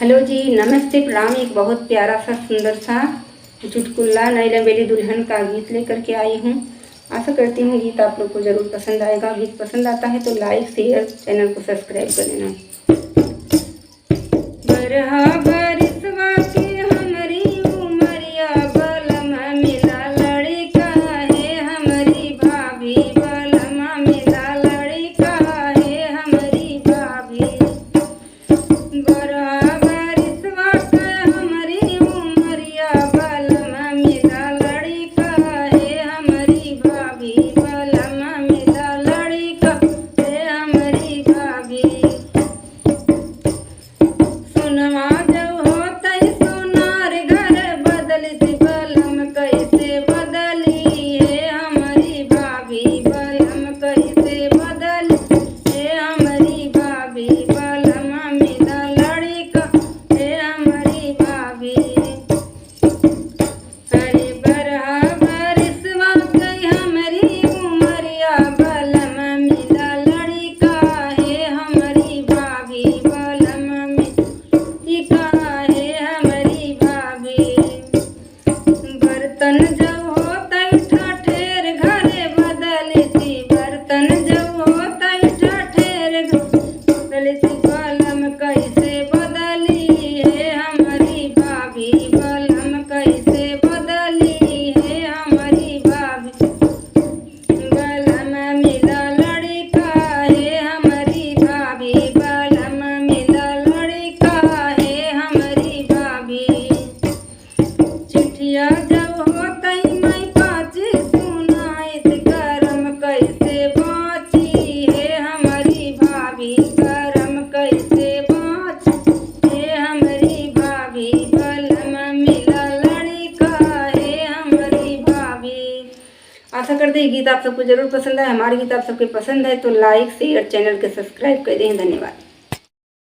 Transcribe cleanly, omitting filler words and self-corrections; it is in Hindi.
हेलो जी, नमस्ते, प्रणाम। एक बहुत प्यारा सा सुंदर सा चुटकुला नई नवेली दुल्हन का गीत लेकर के आई हूँ। आशा करती हूँ गीत आप लोग को ज़रूर पसंद आएगा। गीत पसंद आता है तो लाइक शेयर चैनल को सब्सक्राइब कर लेना। बरहा बरिसवा के हमरी उमरिया बलमा मिला लड़का है हमरी भाभी, बलमा मिला लड़का है हमरी भाभी। बरहा बरिसवा के हमरी उमरिया बलमा मिला लड़का है हमरी भाभी, बलमा मिला लड़का है हमरी भाभी। सुनवा जब होतई सोनार घर बदलती बलम कैसे बदली है हमारी भाभी, बलम कैसे बदली है हमारी भाभी, बलम मिला लड़का है हमारी भाभी। अरे बरहा बरिसवा गई हमारी उमरिया बलम मिला लड़का है हमारी भाभी, बलम मिला है हमारी भाभी। बर्तन जब होतई ठाठेर घरे बदलती, बर्तन जब होतई ठाठेर बदलती बलम कैसे बदली है हमारी भाभी, बलम कैसे बदली है हमारी भाभी। बलम मिला लड़का है हमारी भाभी, बलम मिला लड़का है हमारी भाभी। चिट्ठिया जब होतई मैं पाची सुनाइत करम कैसे बाची है हमारी भाभी, करम कैसे बाची है हमारी भाभी, बलम मिला लड़का है हमारी भाभी। आशा करते हैं गीत आप सबको जरूर पसंद है। हमारे गीत आप सबके पसंद है तो लाइक शेयर चैनल के सब्सक्राइब कर दें। धन्यवाद।